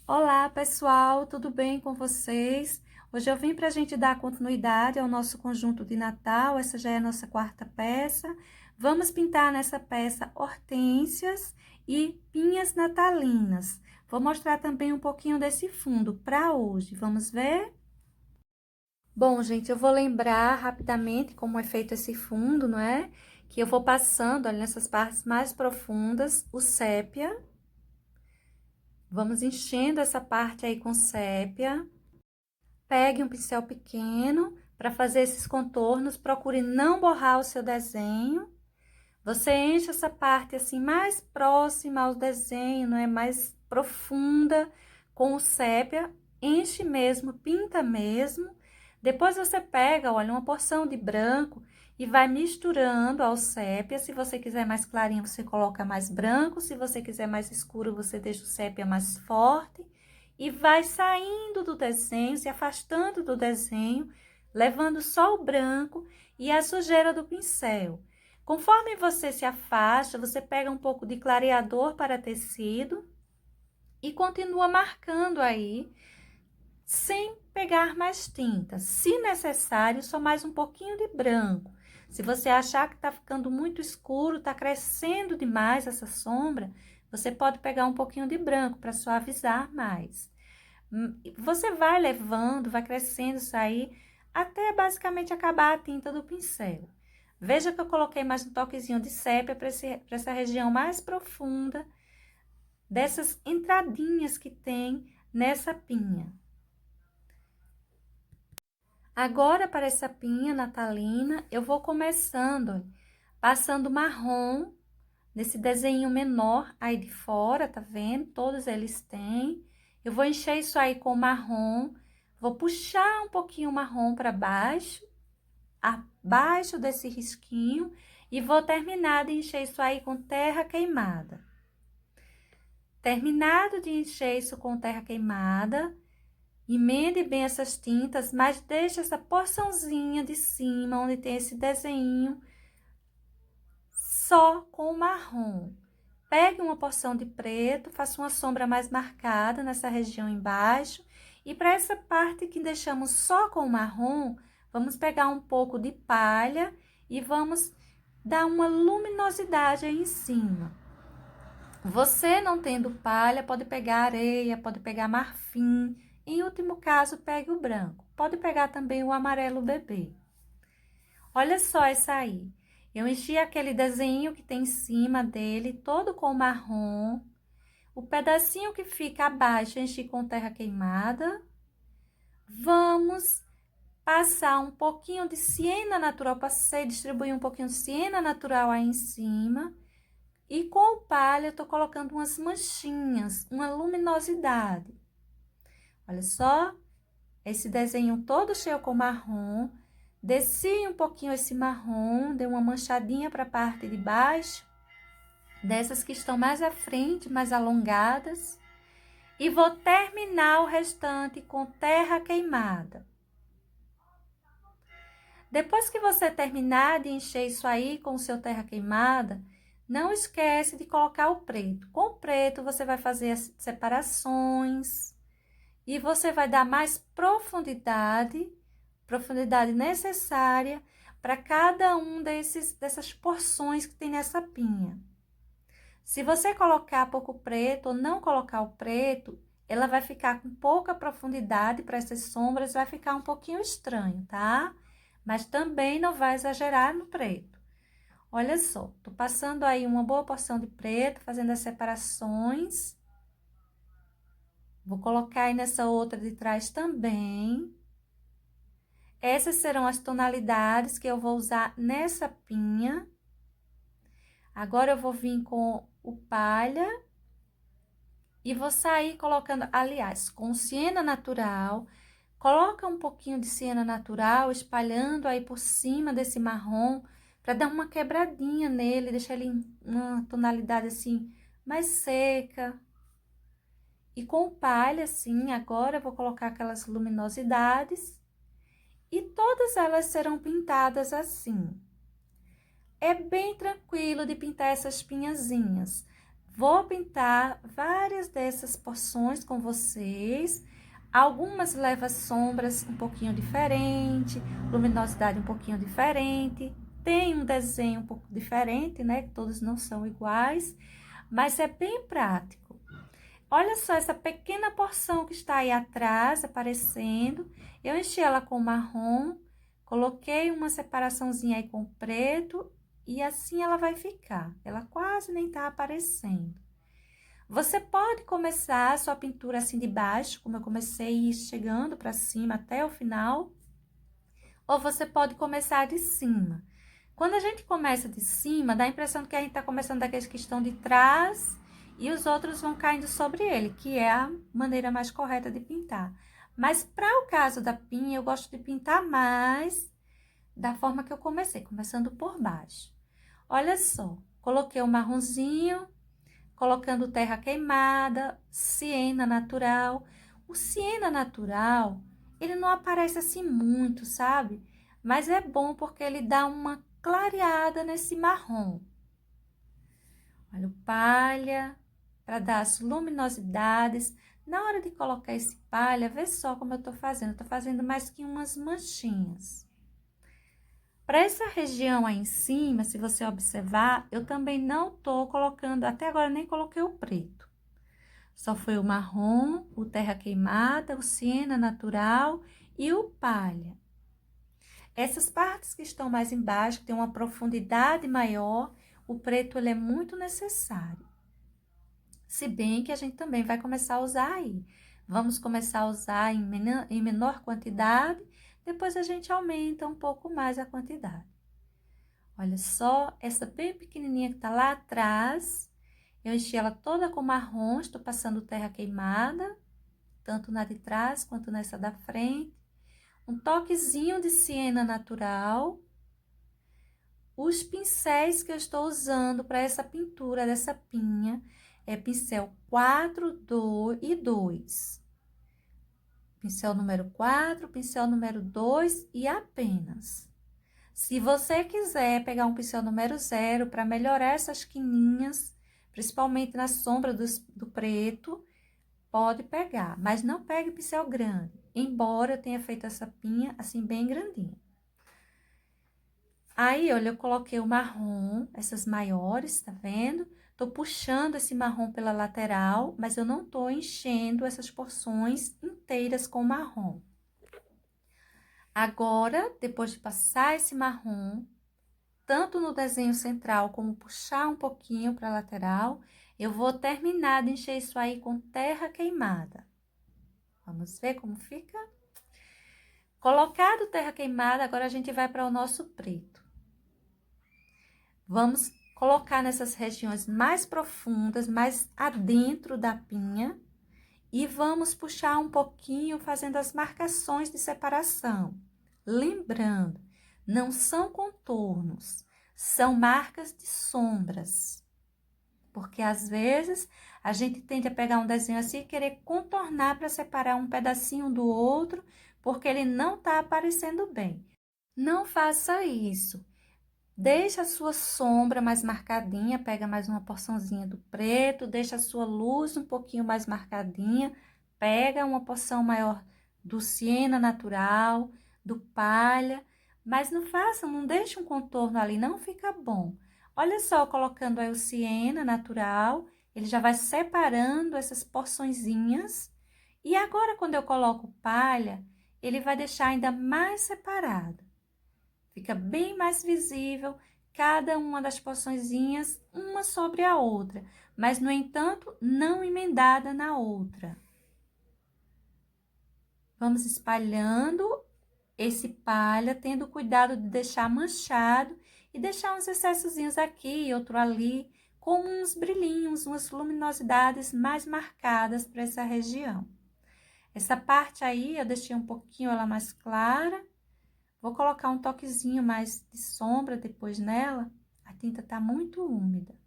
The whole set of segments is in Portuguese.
Olá, pessoal, tudo bem com vocês? Hoje eu vim para a gente dar continuidade ao nosso conjunto de Natal. Essa já é a nossa quarta peça. Vamos pintar nessa peça hortênsias e pinhas natalinas. Vou mostrar também um pouquinho desse fundo para hoje. Vamos ver? Bom, gente, eu vou lembrar rapidamente como é feito esse fundo, não é? Que eu vou passando, olha, nessas partes mais profundas, o sépia. Vamos enchendo essa parte aí com sépia. Pegue um pincel pequeno para fazer esses contornos. Procure não borrar o seu desenho. Você enche essa parte assim mais próxima ao desenho, não é? Mais profunda com o sépia. Enche mesmo, pinta mesmo. Depois você pega, olha, uma porção de branco e vai misturando ao sépia. Se você quiser mais clarinho, você coloca mais branco. Se você quiser mais escuro, você deixa o sépia mais forte. E vai saindo do desenho, se afastando do desenho, levando só o branco e a sujeira do pincel. Conforme você se afasta, você pega um pouco de clareador para tecido e continua marcando aí, sem pegar mais tinta. Se necessário, só mais um pouquinho de branco. Se você achar que está ficando muito escuro, está crescendo demais essa sombra, você pode pegar um pouquinho de branco para suavizar mais. Você vai levando, vai crescendo isso aí, até basicamente acabar a tinta do pincel. Veja que eu coloquei mais um toquezinho de sépia para essa região mais profunda, dessas entradinhas que tem nessa pinha. Agora, para essa pinha natalina, eu vou começando, passando marrom, nesse desenho menor aí de fora, tá vendo? Todos eles têm. Eu vou encher isso aí com marrom, vou puxar um pouquinho o marrom para baixo, abaixo desse risquinho, e vou terminar de encher isso aí com terra queimada. Terminado de encher isso com terra queimada, emende bem essas tintas, mas deixa essa porçãozinha de cima, onde tem esse desenho, só com marrom. Pegue uma porção de preto, faça uma sombra mais marcada nessa região embaixo. E para essa parte que deixamos só com marrom, vamos pegar um pouco de palha e vamos dar uma luminosidade aí em cima. Você não tendo palha, pode pegar areia, pode pegar marfim. Em último caso, pegue o branco. Pode pegar também o amarelo bebê. Olha só essa aí. Eu enchi aquele desenho que tem em cima dele, todo com marrom. O pedacinho que fica abaixo, eu enchi com terra queimada. Vamos passar um pouquinho de siena natural, passei, distribuir um pouquinho de siena natural aí em cima. E com o palha, eu tô colocando umas manchinhas, uma luminosidade. Olha só, esse desenho todo cheio com marrom. Desci um pouquinho esse marrom, dei uma manchadinha para a parte de baixo, dessas que estão mais à frente, mais alongadas. E vou terminar o restante com terra queimada. Depois que você terminar de encher isso aí com o seu terra queimada, não esquece de colocar o preto. Com o preto, você vai fazer as separações e você vai dar mais profundidade necessária para cada um dessas porções que tem nessa pinha. Se você colocar pouco preto ou não colocar o preto, ela vai ficar com pouca profundidade para essas sombras, vai ficar um pouquinho estranho, tá? Mas também não vai exagerar no preto. Olha só, tô passando aí uma boa porção de preto, fazendo as separações. Vou colocar aí nessa outra de trás também. Essas serão as tonalidades que eu vou usar nessa pinha. Agora, eu vou vir com o palha e vou sair colocando, aliás, com siena natural. Coloca um pouquinho de siena natural, espalhando aí por cima desse marrom, para dar uma quebradinha nele, deixar ele em uma tonalidade assim, mais seca. E com o palha, assim, agora eu vou colocar aquelas luminosidades. E todas elas serão pintadas assim. É bem tranquilo de pintar essas pinhazinhas. Vou pintar várias dessas porções com vocês. Algumas levam sombras um pouquinho diferente, luminosidade um pouquinho diferente. Tem um desenho um pouco diferente, né? Que todos não são iguais, mas é bem prático. Olha só essa pequena porção que está aí atrás, aparecendo. Eu enchi ela com marrom, coloquei uma separaçãozinha aí com preto e assim ela vai ficar. Ela quase nem tá aparecendo. Você pode começar a sua pintura assim de baixo, como eu comecei, chegando para cima até o final, ou você pode começar de cima. Quando a gente começa de cima, dá a impressão que a gente está começando daqueles que estão de trás e os outros vão caindo sobre ele, que é a maneira mais correta de pintar. Mas para o caso da pinha, eu gosto de pintar mais da forma que eu comecei, começando por baixo. Olha só, coloquei o marronzinho, colocando terra queimada, siena natural. O siena natural, ele não aparece assim muito, sabe? Mas é bom porque ele dá uma clareada nesse marrom. Olha o palha, para dar as luminosidades. Na hora de colocar esse palha, vê só como eu tô fazendo. Eu tô fazendo mais que umas manchinhas. Para essa região aí em cima, se você observar, eu também não tô colocando, até agora nem coloquei o preto. Só foi o marrom, o terra queimada, o siena natural e o palha. Essas partes que estão mais embaixo, que tem uma profundidade maior, o preto ele é muito necessário. Se bem que a gente também vai começar a usar aí. Vamos começar a usar em menor quantidade, depois a gente aumenta um pouco mais a quantidade. Olha só, essa bem pequenininha que tá lá atrás, eu enchi ela toda com marrom, estou passando terra queimada, tanto na de trás quanto nessa da frente. Um toquezinho de siena natural. Os pincéis que eu estou usando para essa pintura dessa pinha é pincel 4 e 2. Pincel número 4, pincel número 2 e apenas. Se você quiser pegar um pincel número 0 para melhorar essas quininhas, principalmente na sombra do preto, pode pegar, mas não pegue pincel grande, embora eu tenha feito essa pinha assim bem grandinha. Aí, olha, eu coloquei o marrom, essas maiores, tá vendo? Tô puxando esse marrom pela lateral, mas eu não tô enchendo essas porções inteiras com marrom. Agora, depois de passar esse marrom, tanto no desenho central como puxar um pouquinho para a lateral, eu vou terminar de encher isso aí com terra queimada. Vamos ver como fica? Colocado terra queimada, agora a gente vai para o nosso preto. Vamos colocar nessas regiões mais profundas, mais adentro da pinha, e vamos puxar um pouquinho fazendo as marcações de separação. Lembrando, não são contornos, são marcas de sombras. Porque às vezes a gente tende a pegar um desenho assim e querer contornar para separar um pedacinho do outro, porque ele não está aparecendo bem. Não faça isso. Deixa a sua sombra mais marcadinha, pega mais uma porçãozinha do preto, deixa a sua luz um pouquinho mais marcadinha, pega uma porção maior do siena natural, do palha, mas não faça, não deixe um contorno ali, não fica bom. Olha só, colocando aí o siena natural, ele já vai separando essas porçõezinhas, e agora quando eu coloco palha, ele vai deixar ainda mais separado. Fica bem mais visível cada uma das porçõezinhas, uma sobre a outra, mas, no entanto, não emendada na outra. Vamos espalhando esse palha, tendo cuidado de deixar manchado e deixar uns excessozinhos aqui e outro ali, com uns brilhinhos, umas luminosidades mais marcadas para essa região. Essa parte aí, eu deixei um pouquinho ela mais clara. Vou colocar um toquezinho mais de sombra depois nela. A tinta tá muito úmida.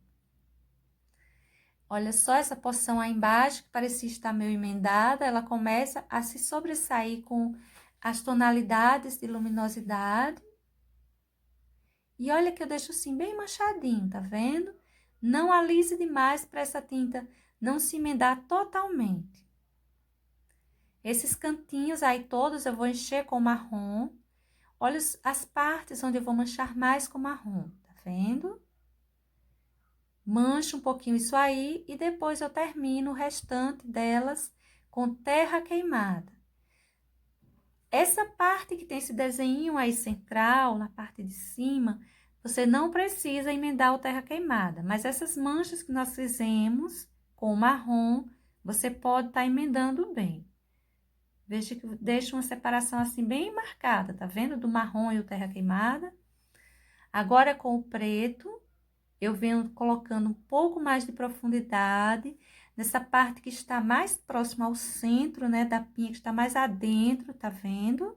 Olha só essa porção aí embaixo, que parecia estar meio emendada. Ela começa a se sobressair com as tonalidades de luminosidade. E olha que eu deixo assim bem manchadinho, tá vendo? Não alise demais para essa tinta não se emendar totalmente. Esses cantinhos aí todos eu vou encher com marrom. Olha as partes onde eu vou manchar mais com marrom, tá vendo? Mancho um pouquinho isso aí e depois eu termino o restante delas com terra queimada. Essa parte que tem esse desenho aí central, na parte de cima, você não precisa emendar o terra queimada, mas essas manchas que nós fizemos com o marrom, você pode estar emendando bem. Veja que deixa uma separação assim bem marcada, tá vendo? Do marrom e o terra queimada. Agora com o preto, eu venho colocando um pouco mais de profundidade nessa parte que está mais próxima ao centro, né, da pinha, que está mais adentro, tá vendo?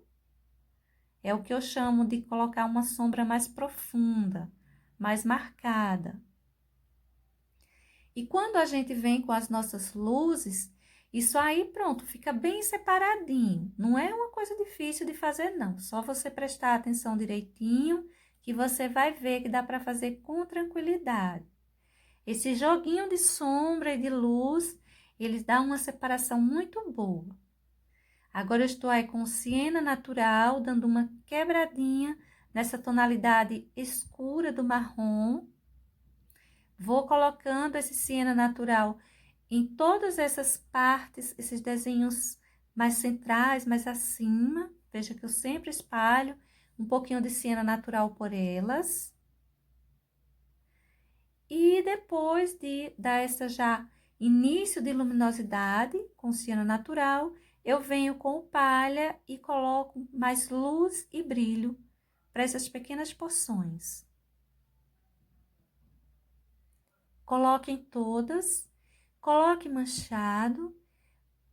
É o que eu chamo de colocar uma sombra mais profunda, mais marcada. E quando a gente vem com as nossas luzes, isso aí pronto, fica bem separadinho. Não é uma coisa difícil de fazer, não. Só você prestar atenção direitinho, que você vai ver que dá para fazer com tranquilidade. Esse joguinho de sombra e de luz, eles dão uma separação muito boa. Agora eu estou aí com siena natural, dando uma quebradinha nessa tonalidade escura do marrom. Vou colocando esse siena natural em todas essas partes, esses desenhos mais centrais, mais acima. Veja que eu sempre espalho um pouquinho de siena natural por elas. E depois de dar essa já início de luminosidade com siena natural, eu venho com palha e coloco mais luz e brilho para essas pequenas porções. Coloque em todas, coloque manchado,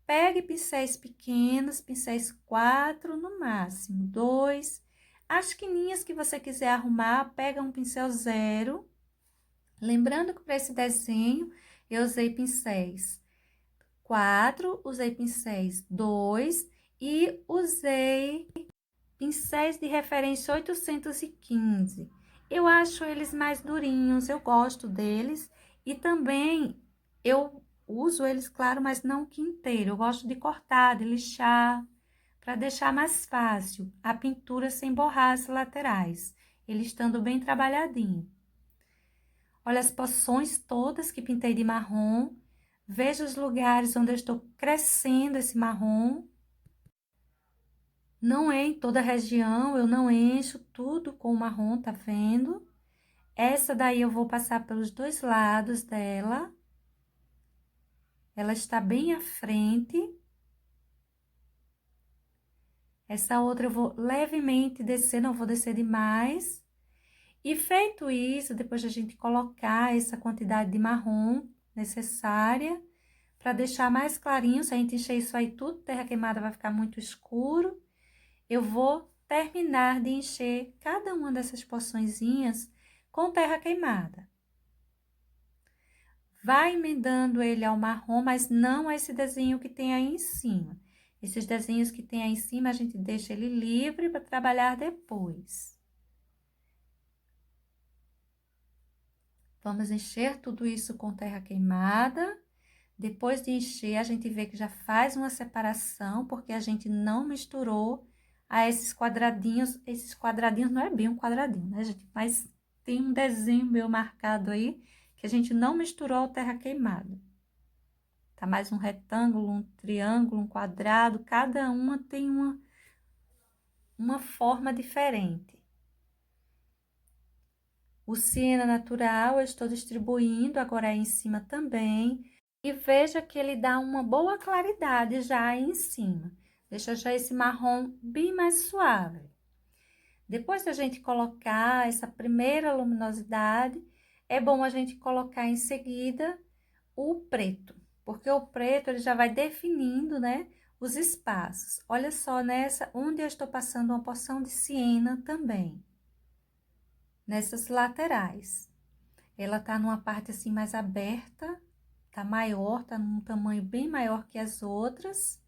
pegue pincéis pequenos, pincéis 4 no máximo, 2. As quininhas que você quiser arrumar, pega um pincel 0. Lembrando que para esse desenho eu usei pincéis 4, usei pincéis 2 e usei pincéis de referência 815. Eu acho eles mais durinhos, eu gosto deles e também eu uso eles, claro, mas não que inteiro. Eu gosto de cortar, de lixar, para deixar mais fácil a pintura sem borrar as laterais, ele estando bem trabalhadinho. Olha as porções todas que pintei de marrom. Veja os lugares onde eu estou crescendo esse marrom. Não é em toda a região, eu não encho tudo com marrom, tá vendo? Essa daí eu vou passar pelos dois lados dela. Ela está bem à frente. Essa outra eu vou levemente descer, não vou descer demais. E feito isso, depois de a gente colocar essa quantidade de marrom necessária, para deixar mais clarinho, se a gente encher isso aí tudo, terra queimada vai ficar muito escuro. Eu vou terminar de encher cada uma dessas porçõezinhas com terra queimada. Vai emendando ele ao marrom, mas não esse desenho que tem aí em cima. Esses desenhos que tem aí em cima, a gente deixa ele livre para trabalhar depois. Vamos encher tudo isso com terra queimada. Depois de encher, a gente vê que já faz uma separação, porque a gente não misturou a esses quadradinhos. Esses quadradinhos não é bem um quadradinho, né, gente? Mas tem um desenho meu marcado aí, que a gente não misturou a terra queimada. Tá mais um retângulo, um triângulo, um quadrado, cada uma tem uma forma diferente. O siena natural eu estou distribuindo agora aí em cima também. E veja que ele dá uma boa claridade já aí em cima. Deixa já esse marrom bem mais suave. Depois da gente colocar essa primeira luminosidade, é bom a gente colocar em seguida o preto. Porque o preto, ele já vai definindo, né, os espaços. Olha só nessa, onde eu estou passando uma porção de siena também. Nessas laterais. Ela tá numa parte assim mais aberta, tá maior, tá num tamanho bem maior que as outras.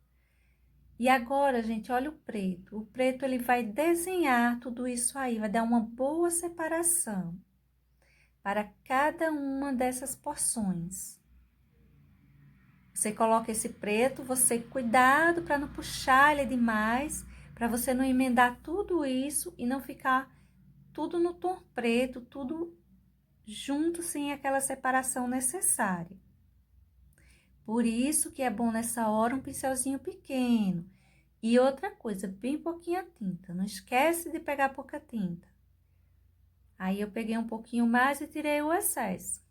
E agora, gente, olha o preto. O preto, ele vai desenhar tudo isso aí, vai dar uma boa separação. para cada uma dessas porções. Você coloca esse preto, você cuidado para não puxar ele demais, para você não emendar tudo isso e não ficar tudo no tom preto, tudo junto sem aquela separação necessária. Por isso que é bom nessa hora um pincelzinho pequeno. E outra coisa, bem pouquinha tinta, não esquece de pegar pouca tinta. Aí eu peguei um pouquinho mais e tirei o excesso.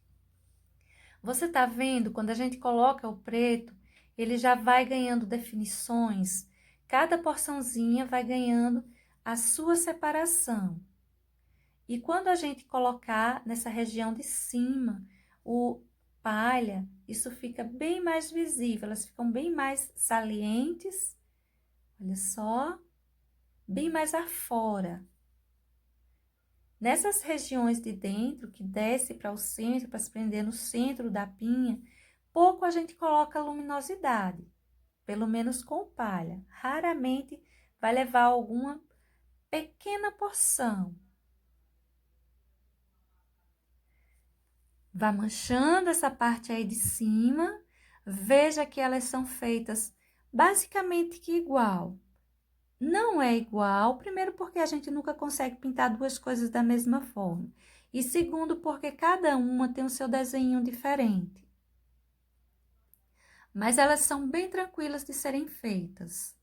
Você tá vendo, quando a gente coloca o preto, ele já vai ganhando definições, cada porçãozinha vai ganhando a sua separação. E quando a gente colocar nessa região de cima o palha, isso fica bem mais visível, elas ficam bem mais salientes, olha só, bem mais afora. Nessas regiões de dentro, que desce para o centro, para se prender no centro da pinha, pouco a gente coloca luminosidade, pelo menos com palha. Raramente vai levar alguma pequena porção. Vá manchando essa parte aí de cima, veja que elas são feitas basicamente que igual. Não é igual, primeiro porque a gente nunca consegue pintar duas coisas da mesma forma. E segundo porque cada uma tem o seu desenho diferente. Mas elas são bem tranquilas de serem feitas.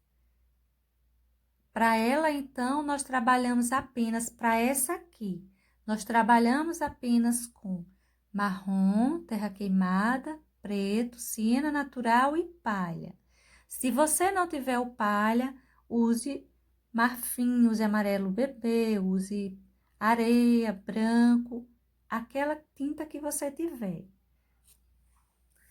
Para ela, então, nós trabalhamos apenas para essa aqui. Nós trabalhamos apenas com marrom, terra queimada, preto, siena natural e palha. Se você não tiver o palha, use marfim, use amarelo bebê, use areia, branco, aquela tinta que você tiver.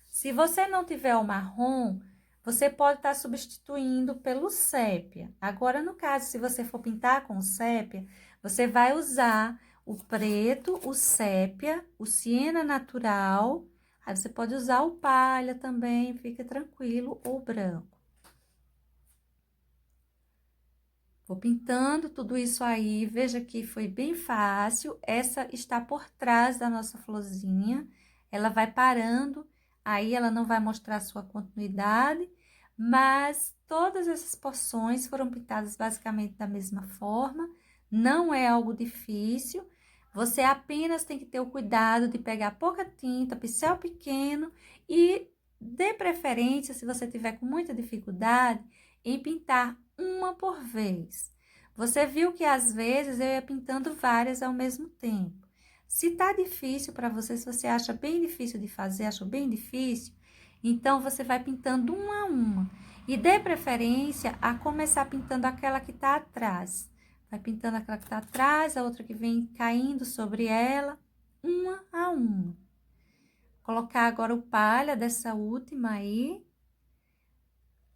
Se você não tiver o marrom, você pode estar substituindo pelo sépia. Agora, no caso, se você for pintar com sépia, você vai usar o preto, o sépia, o siena natural. Aí você pode usar o palha também, fica tranquilo, ou branco. Vou pintando tudo isso aí, veja que foi bem fácil. Essa está por trás da nossa florzinha, ela vai parando, aí ela não vai mostrar sua continuidade, mas todas essas porções foram pintadas basicamente da mesma forma, não é algo difícil. Você apenas tem que ter o cuidado de pegar pouca tinta, pincel pequeno e, de preferência, se você tiver com muita dificuldade, em pintar uma por vez. Você viu que às vezes eu ia pintando várias ao mesmo tempo. Se tá difícil para você, se você acha bem difícil de fazer, acha bem difícil, então você vai pintando uma a uma. E dê preferência a começar pintando aquela que tá atrás. Vai pintando aquela que tá atrás, a outra que vem caindo sobre ela, uma a uma. Colocar agora o palha dessa última aí.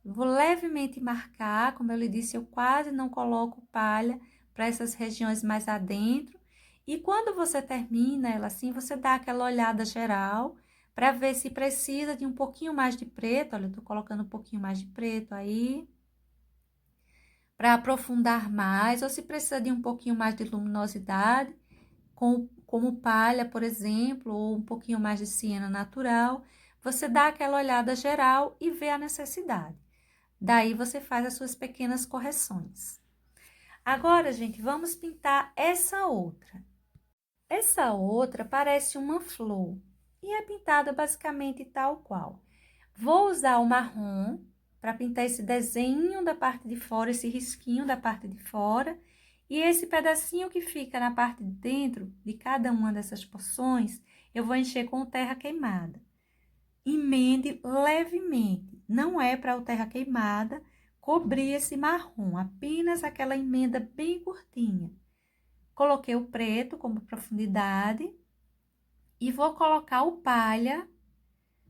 Vou levemente marcar, como eu lhe disse, eu quase não coloco palha para essas regiões mais adentro. E quando você termina ela assim, você dá aquela olhada geral para ver se precisa de um pouquinho mais de preto. Olha, eu tô colocando um pouquinho mais de preto aí, para aprofundar mais, ou se precisa de um pouquinho mais de luminosidade, como palha, por exemplo, ou um pouquinho mais de siena natural. Você dá aquela olhada geral e vê a necessidade. Daí, você faz as suas pequenas correções. Agora, gente, vamos pintar essa outra. Essa outra parece uma flor e é pintada basicamente tal qual. Vou usar o marrom para pintar esse desenho da parte de fora, esse risquinho da parte de fora. E esse pedacinho que fica na parte de dentro de cada uma dessas porções, eu vou encher com terra queimada. Emende levemente, não é para o terra queimada cobrir esse marrom, apenas aquela emenda bem curtinha. Coloquei o preto como profundidade e vou colocar o palha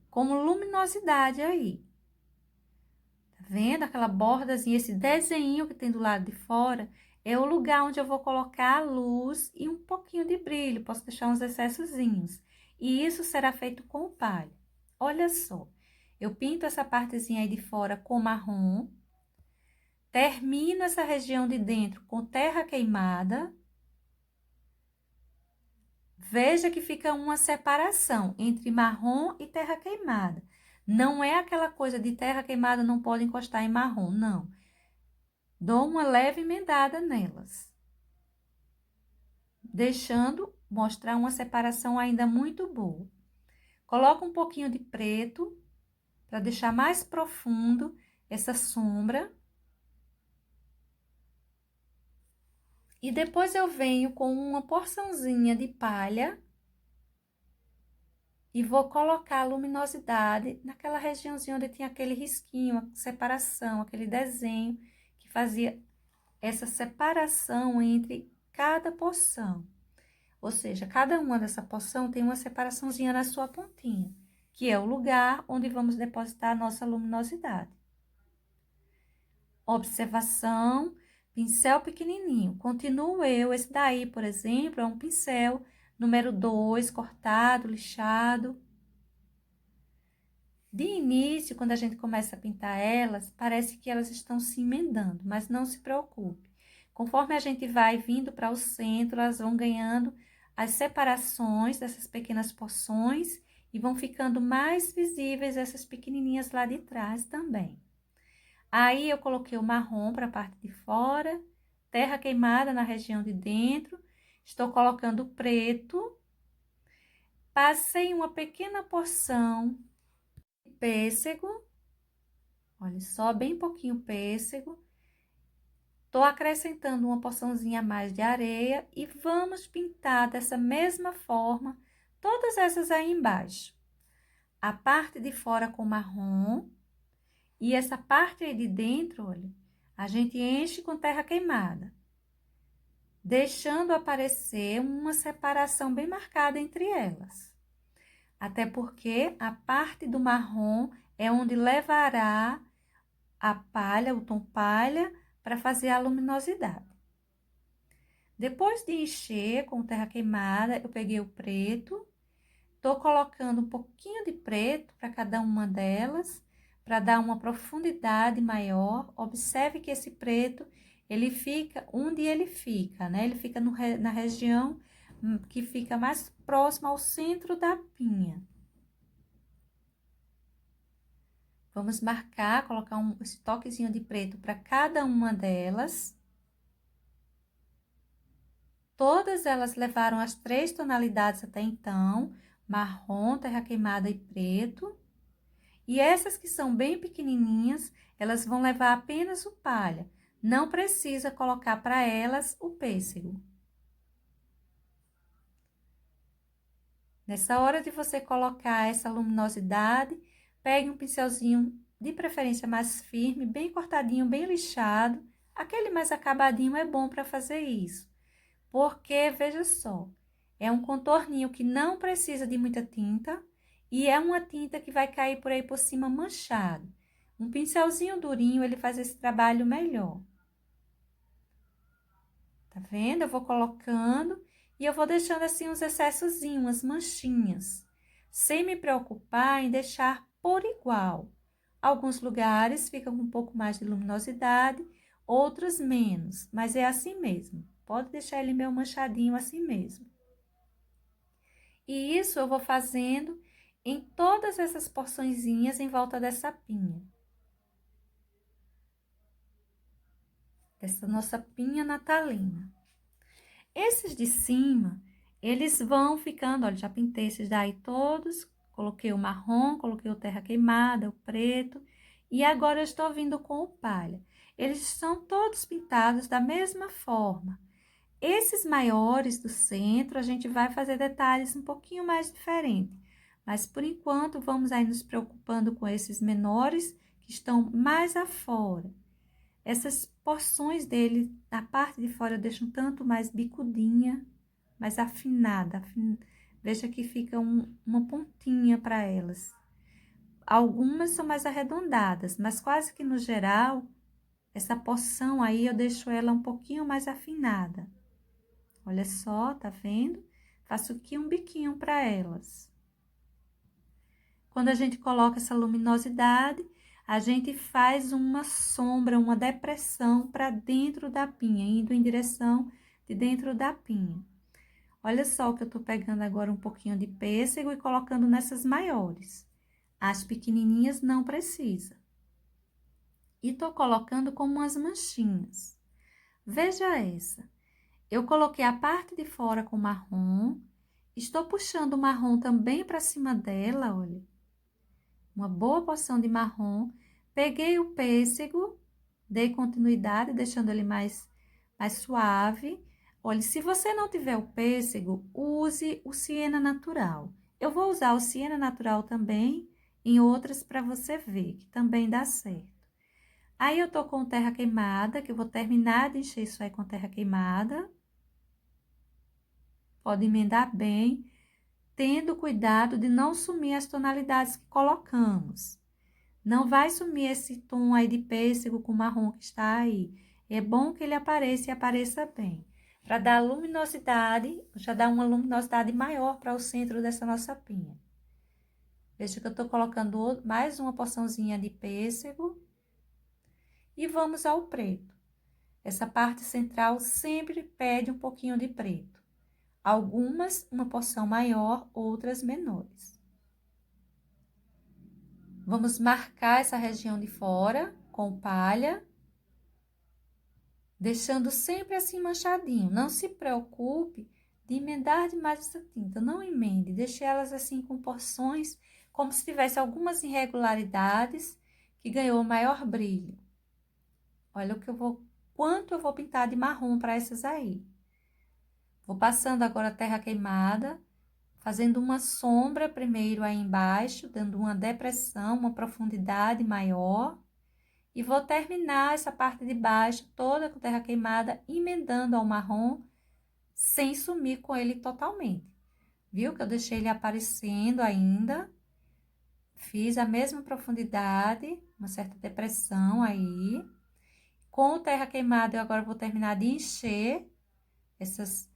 como luminosidade aí. Tá vendo aquela bordazinha, esse desenho que tem do lado de fora? É o lugar onde eu vou colocar a luz e um pouquinho de brilho, posso deixar uns excessozinhos. E isso será feito com o palha. Olha só, eu pinto essa partezinha aí de fora com marrom, termino essa região de dentro com terra queimada, Veja que fica uma separação entre marrom e terra queimada. Não é aquela coisa de terra queimada não pode encostar em marrom, não. Dou uma leve emendada nelas, deixando mostrar uma separação ainda muito boa. Coloco um pouquinho de preto para deixar mais profundo essa sombra. E depois eu venho com uma porçãozinha de palha e vou colocar a luminosidade naquela regiãozinha onde tinha aquele risquinho, a separação, aquele desenho que fazia essa separação entre cada porção. Ou seja, cada uma dessa porção tem uma separaçãozinha na sua pontinha, que é o lugar onde vamos depositar a nossa luminosidade. Observação, pincel pequenininho. Continuo eu, esse daí, por exemplo, é um pincel número 2, cortado, lixado. De início, quando a gente começa a pintar elas, parece que elas estão se emendando, mas não se preocupe. Conforme a gente vai vindo para o centro, elas vão ganhando as separações dessas pequenas porções e vão ficando mais visíveis essas pequenininhas lá de trás também. Aí, eu coloquei o marrom para a parte de fora, terra queimada na região de dentro, estou colocando o preto, passei uma pequena porção de pêssego, olha só, bem pouquinho pêssego, tô acrescentando uma porçãozinha a mais de areia e vamos pintar dessa mesma forma todas essas aí embaixo. A parte de fora com marrom. E essa parte aí de dentro, olha, a gente enche com terra queimada, deixando aparecer uma separação bem marcada entre elas. Até porque a parte do marrom é onde levará a palha, o tom palha, para fazer a luminosidade. Depois de encher com terra queimada, eu peguei o preto, tô colocando um pouquinho de preto para cada uma delas, para dar uma profundidade maior. Observe que esse preto, ele fica onde ele fica, né? Ele fica na região que fica mais próxima ao centro da pinha. Vamos marcar, colocar esse toquezinho de preto para cada uma delas. Todas elas levaram as 3 tonalidades até então, marrom, terra queimada e preto. E essas que são bem pequenininhas, elas vão levar apenas o palha. Não precisa colocar para elas o pêssego. Nessa hora de você colocar essa luminosidade, pegue um pincelzinho de preferência mais firme, bem cortadinho, bem lixado. Aquele mais acabadinho é bom para fazer isso. Porque, veja só, é um contorninho que não precisa de muita tinta. E é uma tinta que vai cair por aí por cima manchado. Um pincelzinho durinho, ele faz esse trabalho melhor. Tá vendo? Eu vou colocando e eu vou deixando assim uns excessozinhos, umas manchinhas. Sem me preocupar em deixar por igual. Alguns lugares ficam com um pouco mais de luminosidade, outros menos. Mas é assim mesmo. Pode deixar ele meio manchadinho assim mesmo. E isso eu vou fazendo em todas essas porçõezinhas em volta dessa pinha. Dessa nossa pinha natalina. Esses de cima, eles vão ficando, olha, já pintei esses daí todos, coloquei o marrom, coloquei o terra queimada, o preto, e agora eu estou vindo com o palha. Eles são todos pintados da mesma forma. Esses maiores do centro, a gente vai fazer detalhes um pouquinho mais diferentes. Mas, por enquanto, vamos aí nos preocupando com esses menores que estão mais afora. Essas porções dele, na parte de fora, eu deixo um tanto mais bicudinha, mais afinada. Veja que fica uma pontinha para elas. Algumas são mais arredondadas, mas quase que no geral, essa porção aí eu deixo ela um pouquinho mais afinada. Olha só, tá vendo? Faço aqui um biquinho para elas. Quando a gente coloca essa luminosidade, a gente faz uma sombra, uma depressão para dentro da pinha, indo em direção de dentro da pinha. Olha só que eu tô pegando agora um pouquinho de pêssego e colocando nessas maiores. As pequenininhas não precisa. E tô colocando como umas manchinhas. Veja essa. Eu coloquei a parte de fora com marrom. Estou puxando o marrom também para cima dela, olha. Uma boa porção de marrom. Peguei o pêssego, dei continuidade, deixando ele mais suave. Olha, se você não tiver o pêssego, use o siena natural. Eu vou usar o siena natural também em outras para você ver, que também dá certo. Aí, eu tô com terra queimada, que eu vou terminar de encher isso aí com terra queimada. Pode emendar bem, tendo cuidado de não sumir as tonalidades que colocamos. Não vai sumir esse tom aí de pêssego com marrom que está aí. É bom que ele apareça e apareça bem. Para dar luminosidade, já dá uma luminosidade maior para o centro dessa nossa pinha. Veja que eu tô colocando mais uma porçãozinha de pêssego. E vamos ao preto. Essa parte central sempre pede um pouquinho de preto. Algumas, uma porção maior, outras menores. Vamos marcar essa região de fora com palha, deixando sempre assim manchadinho. Não se preocupe de emendar demais essa tinta, não emende, deixe elas assim com porções, como se tivesse algumas irregularidades que ganhou maior brilho. Olha quanto eu vou pintar de marrom para essas aí. Vou passando agora a terra queimada, fazendo uma sombra primeiro aí embaixo, dando uma depressão, uma profundidade maior. E vou terminar essa parte de baixo toda com terra queimada, emendando ao marrom, sem sumir com ele totalmente. Viu que eu deixei ele aparecendo ainda? Fiz a mesma profundidade, uma certa depressão aí. Com terra queimada, eu agora vou terminar de encher essas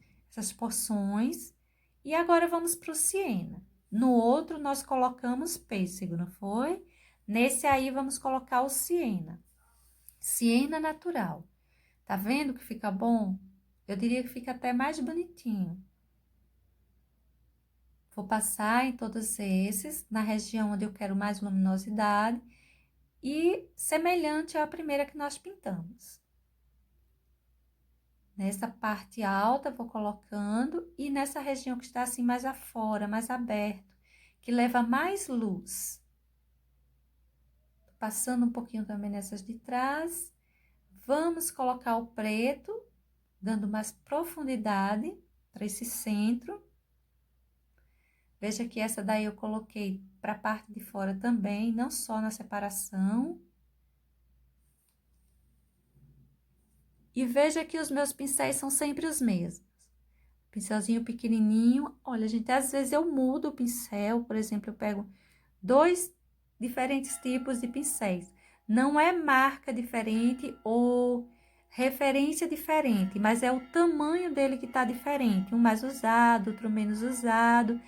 porções. E agora, vamos para o siena. No outro, nós colocamos pêssego, não foi? Nesse aí, vamos colocar o siena. Siena natural. Tá vendo que fica bom? Eu diria que fica até mais bonitinho. Vou passar em todos esses, na região onde eu quero mais luminosidade. E semelhante à primeira que nós pintamos. Nessa parte alta, vou colocando, e nessa região que está assim mais afora, mais aberto, que leva mais luz. Passando um pouquinho também nessas de trás. Vamos colocar o preto, dando mais profundidade para esse centro. Veja que essa daí eu coloquei para a parte de fora também, não só na separação. E veja que os meus pincéis são sempre os mesmos. Pincelzinho pequenininho. Olha, gente, às vezes eu mudo o pincel, por exemplo, eu pego 2 diferentes tipos de pincéis. Não é marca diferente ou referência diferente, mas é o tamanho dele que tá diferente. Um mais usado, outro menos usado.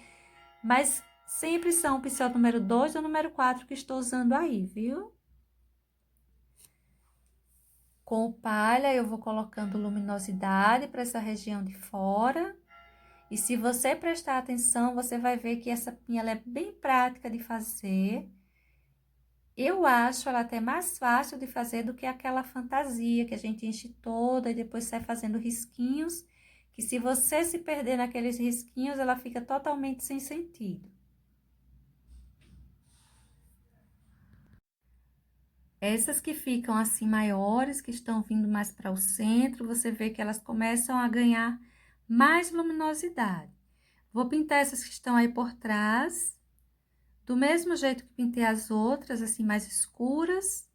Mas sempre são o pincel número 2 ou número 4 que estou usando aí, viu? Com palha, eu vou colocando luminosidade para essa região de fora. E se você prestar atenção, você vai ver que essa pinha ela é bem prática de fazer. Eu acho ela até mais fácil de fazer do que aquela fantasia que a gente enche toda e depois sai fazendo risquinhos, que se você se perder naqueles risquinhos, ela fica totalmente sem sentido. Essas que ficam assim maiores, que estão vindo mais para o centro, você vê que elas começam a ganhar mais luminosidade. Vou pintar essas que estão aí por trás, do mesmo jeito que pintei as outras, assim, mais escuras.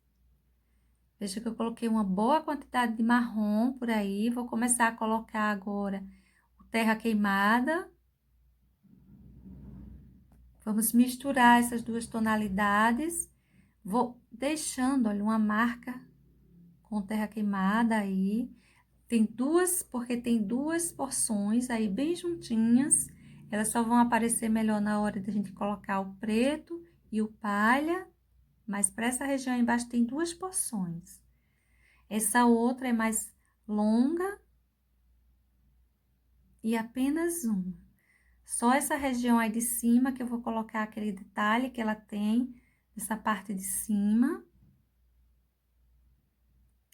Veja que eu coloquei uma boa quantidade de marrom por aí. Vou começar a colocar agora o terra queimada. Vamos misturar essas duas tonalidades. Vou deixando, olha, uma marca com terra queimada aí. Tem duas, porque tem duas porções aí bem juntinhas. Elas só vão aparecer melhor na hora da gente colocar o preto e o palha. Mas para essa região aí embaixo tem duas porções. Essa outra é mais longa e apenas uma. Só essa região aí de cima que eu vou colocar aquele detalhe que ela tem, essa parte de cima.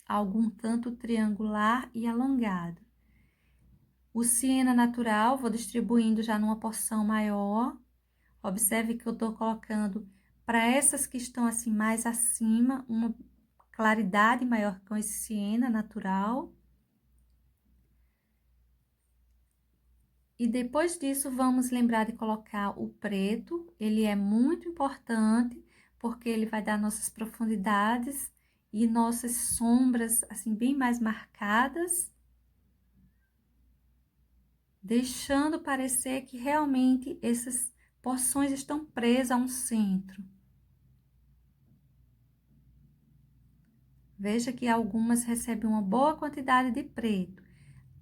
Algum tanto triangular e alongado. O siena natural, vou distribuindo já numa porção maior. Observe que eu tô colocando para essas que estão assim mais acima, uma claridade maior com esse siena natural. E depois disso, vamos lembrar de colocar o preto. Ele é muito importante, porque ele vai dar nossas profundidades e nossas sombras, assim, bem mais marcadas, deixando parecer que realmente essas porções estão presas a um centro. Veja que algumas recebem uma boa quantidade de preto,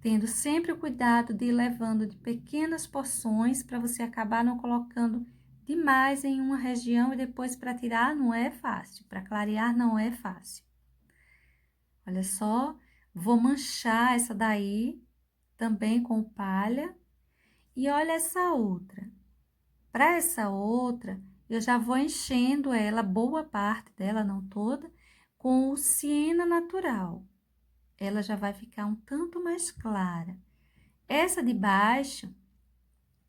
tendo sempre o cuidado de ir levando de pequenas porções para você acabar não colocando demais em uma região e depois para tirar não é fácil, para clarear não é fácil. Olha só, vou manchar essa daí também com palha e olha essa outra. Para essa outra, eu já vou enchendo ela, boa parte dela, não toda, com o siena natural. Ela já vai ficar um tanto mais clara. Essa de baixo,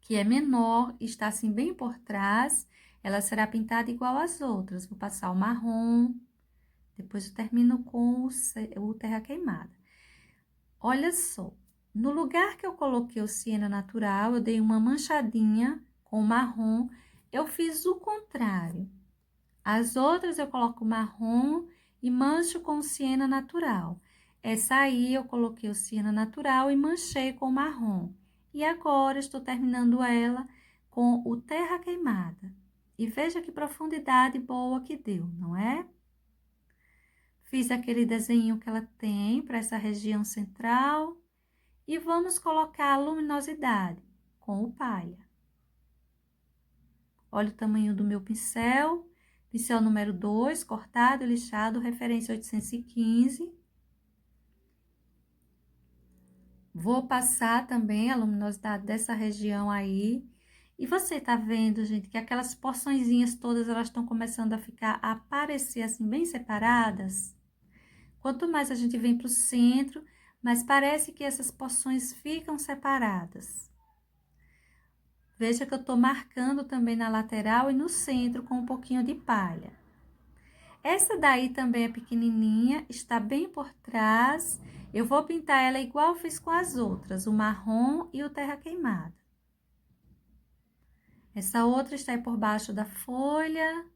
que é menor, está assim bem por trás, ela será pintada igual às outras. Vou passar o marrom, depois eu termino com o terra queimada. Olha só, no lugar que eu coloquei o siena natural, eu dei uma manchadinha com marrom, eu fiz o contrário. As outras eu coloco marrom e mancho com o siena natural. Essa aí eu coloquei o siena natural e manchei com marrom. E agora estou terminando ela com o terra queimada. E veja que profundidade boa que deu, não é? Fiz aquele desenho que ela tem para essa região central. E vamos colocar a luminosidade com o palha. Olha o tamanho do meu pincel número 2, cortado e lixado, referência 815. Vou passar também a luminosidade dessa região aí. E você tá vendo, gente, que aquelas porçõezinhas todas, elas estão começando a ficar, a aparecer assim, bem separadas? Quanto mais a gente vem pro centro, mais parece que essas porções ficam separadas. Veja que eu tô marcando também na lateral e no centro com um pouquinho de palha. Essa daí também é pequenininha, está bem por trás. Eu vou pintar ela igual eu fiz com as outras, o marrom e o terra queimada. Essa outra está aí por baixo da folha,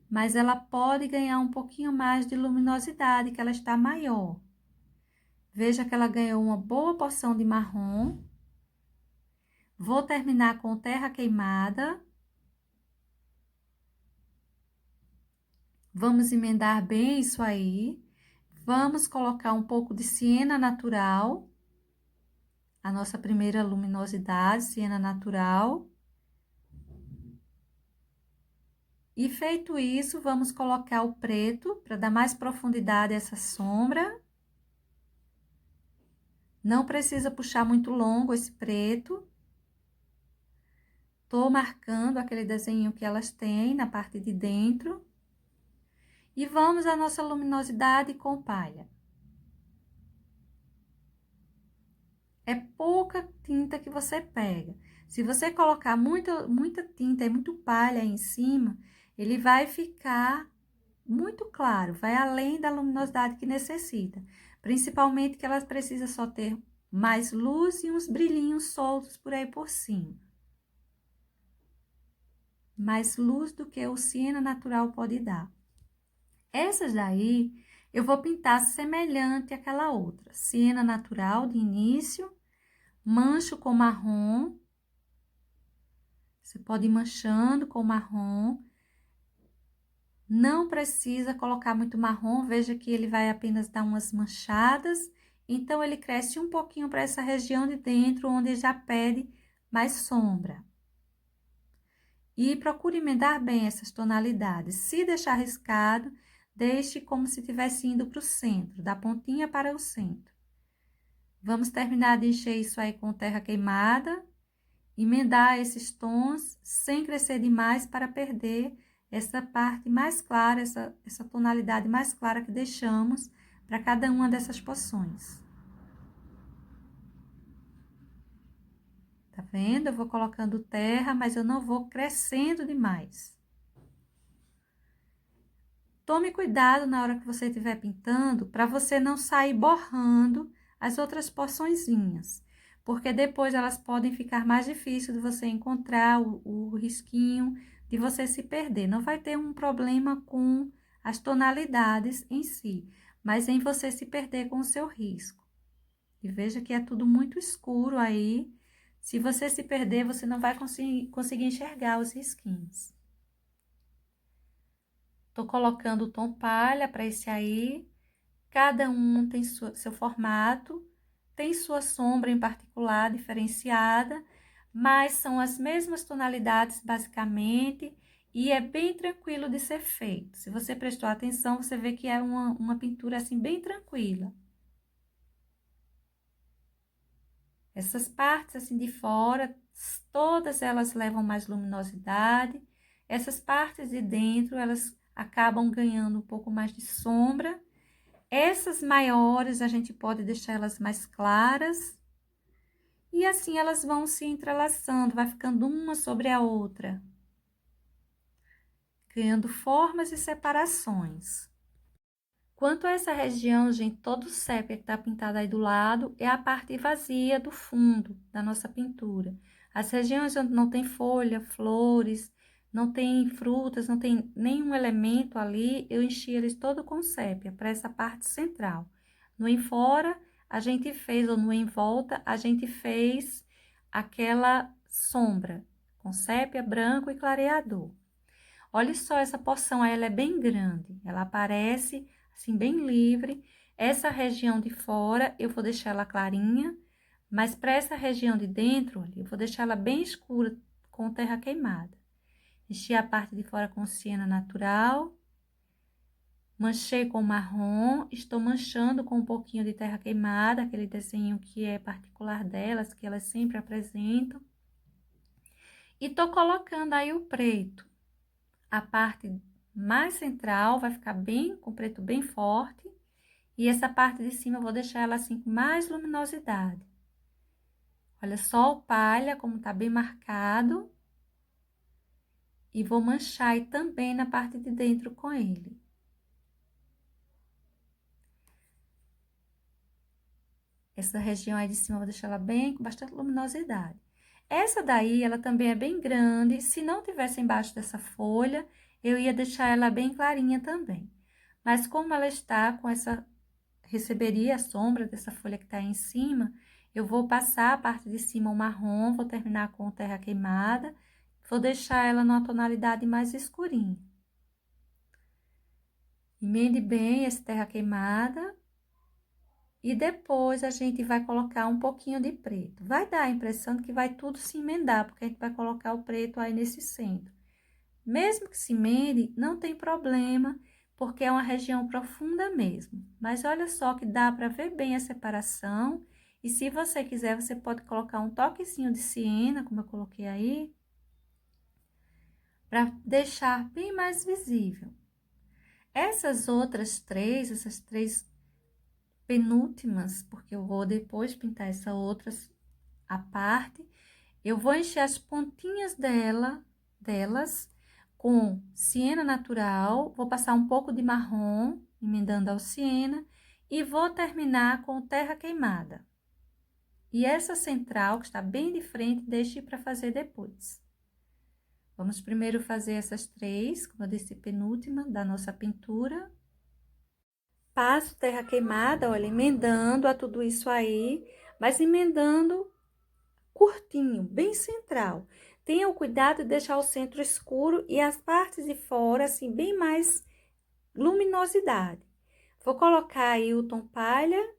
mas ela pode ganhar um pouquinho mais de luminosidade, que ela está maior. Veja que ela ganhou uma boa porção de marrom. Vou terminar com terra queimada. Vamos emendar bem isso aí. Vamos colocar um pouco de siena natural. A nossa primeira luminosidade, siena natural. E feito isso, vamos colocar o preto para dar mais profundidade a essa sombra. Não precisa puxar muito longo esse preto. Tô marcando aquele desenho que elas têm na parte de dentro. E vamos à nossa luminosidade com palha. É pouca tinta que você pega. Se você colocar muita tinta e muito palha aí em cima, ele vai ficar muito claro, vai além da luminosidade que necessita. Principalmente que ela precisa só ter mais luz e uns brilhinhos soltos por aí por cima. Mais luz do que o siena natural pode dar. Essas daí, eu vou pintar semelhante àquela outra. Siena natural de início, mancho com marrom. Você pode ir manchando com marrom. Não precisa colocar muito marrom, veja que ele vai apenas dar umas manchadas. Então, ele cresce um pouquinho para essa região de dentro, onde já pede mais sombra. E procure emendar bem essas tonalidades. Se deixar riscado, deixe como se estivesse indo para o centro, da pontinha para o centro. Vamos terminar de encher isso aí com terra queimada, emendar esses tons sem crescer demais para perder essa parte mais clara, essa tonalidade mais clara que deixamos para cada uma dessas poções. Tá vendo? Eu vou colocando terra, mas eu não vou crescendo demais. Tome cuidado na hora que você estiver pintando, para você não sair borrando as outras porçõezinhas, porque depois elas podem ficar mais difíceis de você encontrar o risquinho, de você se perder. Não vai ter um problema com as tonalidades em si, mas em você se perder com o seu risco. E veja que é tudo muito escuro aí. Se você se perder, você não vai conseguir enxergar os risquinhos. Tô colocando o tom palha para esse aí. Cada um tem seu formato, tem sua sombra em particular diferenciada, mas são as mesmas tonalidades basicamente, e é bem tranquilo de ser feito. Se você prestou atenção, você vê que é uma pintura assim bem tranquila. Essas partes assim de fora, todas elas levam mais luminosidade. Essas partes de dentro, elas acabam ganhando um pouco mais de sombra. Essas maiores, a gente pode deixar elas mais claras. E assim elas vão se entrelaçando, vai ficando uma sobre a outra, criando formas e separações. Quanto a essa região, gente, todo o sépia que tá pintado aí do lado é a parte vazia do fundo da nossa pintura. As regiões onde não tem folha, flores, não tem frutas, não tem nenhum elemento ali, eu enchi eles todo com sépia, para essa parte central. No em fora, a gente fez, ou no em volta, a gente fez aquela sombra com sépia, branco e clareador. Olha só essa porção, ela é bem grande, ela aparece assim bem livre. Essa região de fora eu vou deixar ela clarinha, mas para essa região de dentro, olha, eu vou deixar ela bem escura com terra queimada. Enchi a parte de fora com siena natural, manchei com marrom, estou manchando com um pouquinho de terra queimada, aquele desenho que é particular delas, que elas sempre apresentam. E tô colocando aí o preto. A parte mais central vai ficar bem com preto bem forte, e essa parte de cima eu vou deixar ela assim com mais luminosidade. Olha só o palha como tá bem marcado, e vou manchar aí também na parte de dentro com ele. Essa região aí de cima eu vou deixar ela bem com bastante luminosidade. Essa daí, ela também é bem grande, se não tivesse embaixo dessa folha, eu ia deixar ela bem clarinha também. Mas como ela está com essa, receberia a sombra dessa folha que tá aí em cima, eu vou passar a parte de cima o marrom, vou terminar com terra queimada, vou deixar ela numa tonalidade mais escurinha. Emende bem essa terra queimada. E depois a gente vai colocar um pouquinho de preto. Vai dar a impressão de que vai tudo se emendar, porque a gente vai colocar o preto aí nesse centro. Mesmo que se emende, não tem problema, porque é uma região profunda mesmo. Mas olha só que dá para ver bem a separação. E se você quiser, você pode colocar um toquezinho de siena, como eu coloquei aí, para deixar bem mais visível. Essas três penúltimas, porque eu vou depois pintar essa outras a parte, eu vou encher as pontinhas delas com siena natural, vou passar um pouco de marrom, emendando ao siena, e vou terminar com terra queimada. E essa central, que está bem de frente, deixe para fazer depois. Vamos primeiro fazer essas três, como eu disse, penúltima da nossa pintura. Passo terra queimada, olha, emendando a tudo isso aí, mas emendando curtinho, bem central. Tenha o cuidado de deixar o centro escuro e as partes de fora, assim, bem mais luminosidade. Vou colocar aí o tom palha,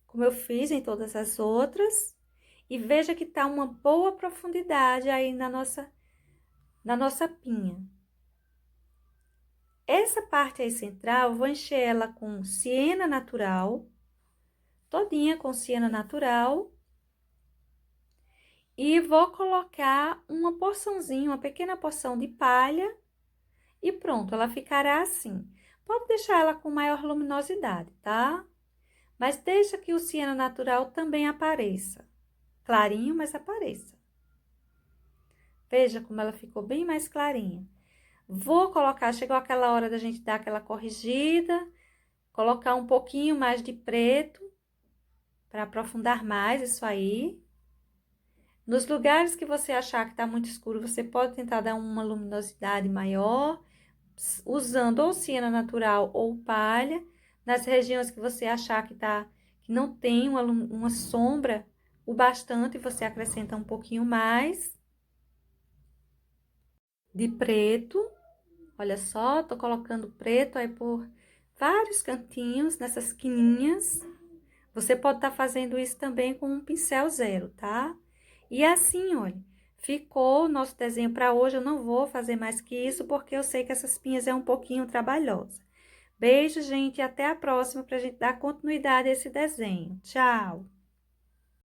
como eu fiz em todas as outras, e veja que tá uma boa profundidade aí na nossa pinha. Essa parte aí central, eu vou encher ela com siena natural. todinha com siena natural. E vou colocar uma porçãozinha, uma pequena porção de palha. E pronto, ela ficará assim. Pode deixar ela com maior luminosidade, tá? Mas deixa que o siena natural também apareça. Clarinho, mas apareça. Veja como ela ficou bem mais clarinha. Vou colocar, chegou aquela hora da gente dar aquela corrigida, colocar um pouquinho mais de preto, para aprofundar mais isso aí. Nos lugares que você achar que tá muito escuro, você pode tentar dar uma luminosidade maior, usando ou siena natural ou palha. Nas regiões que você achar que não tem uma sombra o bastante, você acrescenta um pouquinho mais de preto. Olha só, tô colocando preto aí por vários cantinhos, nessas quininhas. Você pode estar fazendo isso também com um pincel zero, tá? E assim, olha, ficou o nosso desenho para hoje. Eu não vou fazer mais que isso, porque eu sei que essas pinhas é um pouquinho trabalhosa. Beijo, gente, e até a próxima para a gente dar continuidade a esse desenho. Tchau!